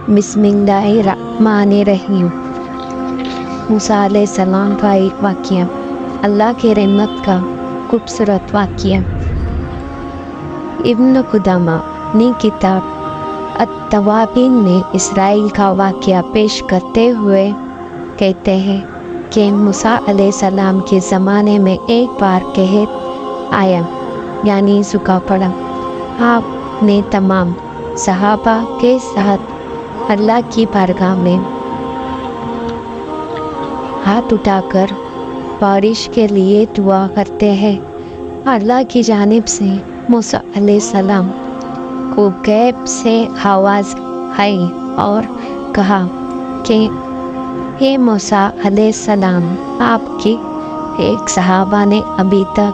बिस्मिल्लाहिर्रहमानिर्रहीम। मूसा अलैहिस्सलाम का एक वाक़या, अल्लाह के रहमत का खूबसूरत वाक़या। इब्न कुदामा ने किताब अत-तवाबीन में इसराइल का वाक़या पेश करते हुए कहते हैं कि मूसा अलैहिस्सलाम के ज़माने में एक बार कहत आया, यानी सूखा पड़ा। आपने तमाम सहाबा के साथ अल्लाह की बारगाह में हाथ उठाकर बारिश के लिए दुआ करते हैं। अल्लाह की जानिब से मूसा अलैहिस्सलाम को गैब से आवाज़ आई और कहा कि हे मूसा अलैहिस्सलाम, आपके एक सहाबा ने अभी तक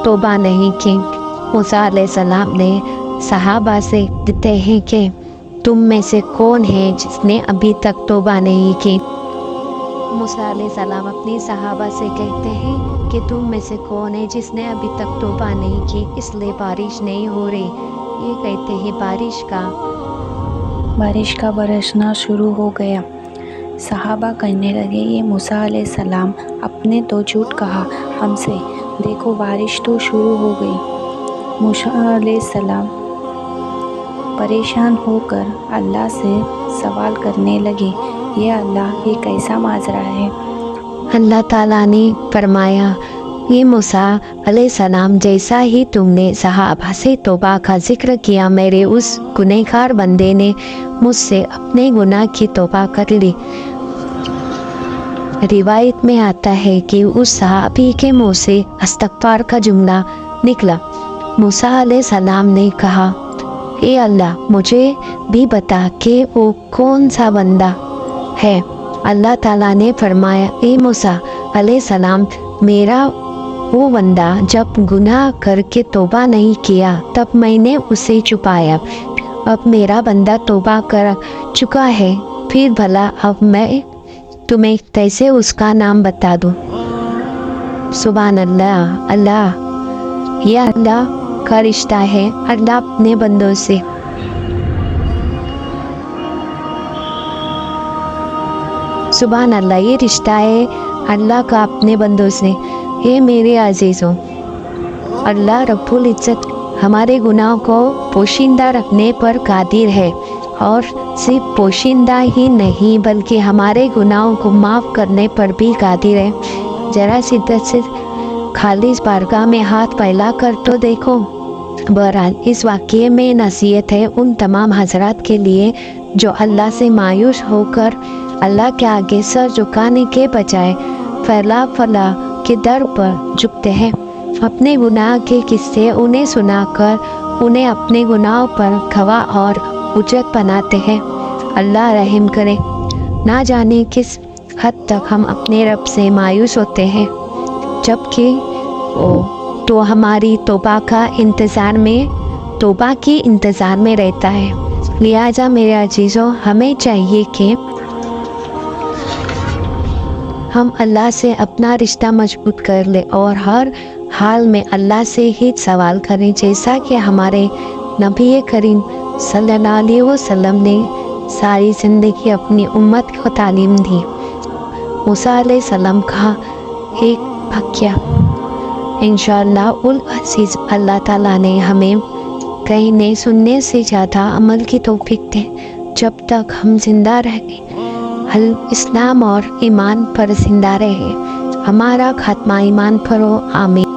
तौबा नहीं की। मूसा अलैहिस्सलाम ने सहाबा से कहते हैं कि तुम में से कौन है जिसने अभी तक तौबा नहीं की। मूसा अलैहिस्सलाम अपनी सहाबा से कहते हैं कि तुम में से कौन है जिसने अभी तक तौबा नहीं की, इसलिए बारिश नहीं हो रही। ये कहते हैं बारिश का बरसना शुरू हो गया। सहाबा कहने लगे, ये मूसा अलैहिस्सलाम आपने तो झूठ कहा हमसे, देखो बारिश तो शुरू हो गई। मूसा अलैहिस्सलाम परेशान होकर अल्लाह से सवाल करने लगे, ये अल्लाह, ये कैसा माजरा है। अल्लाह ताला ने फरमाया, ये मूसा अलैहिस्सलाम, जैसा ही तुमने सहाबा से तौबा का जिक्र किया, मेरे उस गुनहगार बंदे ने मुझसे अपने गुनाह की तौबा कर ली। रिवायत में आता है कि उस सहाबी के मुँह से इस्तग़फ़ार का जुमला निकला। मूसा अलैहिस्सलाम ने कहा, ए अल्लाह, मुझे भी बता कि वो कौन सा बंदा है। अल्लाह ताला ने फरमाया, ए मूसा अलैहिस्सलाम, मेरा वो बंदा जब गुनाह करके तौबा नहीं किया तब मैंने उसे छुपाया। अब मेरा बंदा तौबा कर चुका है, फिर भला अब मैं तुम्हें कैसे उसका नाम बता दूँ। सुभान अल्लाह। अल्लाह, यह अल्लाह का रिश्ता है अल्लाह अपने बंदों से। सुभान अल्लाह, ये रिश्ता है अल्लाह का अपने बंदों से। हे मेरे अजीज़ों, अल्लाह रब्बुल इज़्ज़त हमारे गुनाह को पोशीदा रखने पर कादिर है, और सिर्फ पोशीदा ही नहीं बल्कि हमारे गुनाहों को माफ़ करने पर भी कादिर है। ज़रा शिद्दत से खालिस बारगाह में हाथ फैला कर तो देखो। बहरहाल इस वाक़ये में नसीहत है उन तमाम हज़रात के लिए जो अल्लाह से मायूस होकर अल्लाह के आगे सर झुकाने के बजाय फला के दर पर झुकते हैं। अपने गुनाह के किस्से उन्हें सुनाकर उन्हें अपने गुनाहों पर गवाह और उजत बनाते हैं। अल्लाह रहम करे। ना जाने किस हद तक हम अपने रब से मायूस होते हैं, जबकि वो तो हमारी तौबा की इंतज़ार में रहता है। लिहाजा मेरे अजीज़ों, हमें चाहिए कि हम अल्लाह से अपना रिश्ता मजबूत कर ले और हर हाल में अल्लाह से ही सवाल करें, जैसा कि हमारे नबी करीम सल्लल्लाहु अलैहि वसल्लम ने सारी ज़िंदगी अपनी उम्मत को तालीम दी। मूसा अलैहिस्सलाम का एक वाक़या, इंशाअल्लाह उल अज़ीज़ अल्लाह ताला ने हमें कहने सुनने से ज़्यादा अमल की तौफीक दे। जब तक हम जिंदा रहें, इस्लाम और ईमान पर जिंदा रहे, हमारा खात्मा ईमान पर हो। आमीन।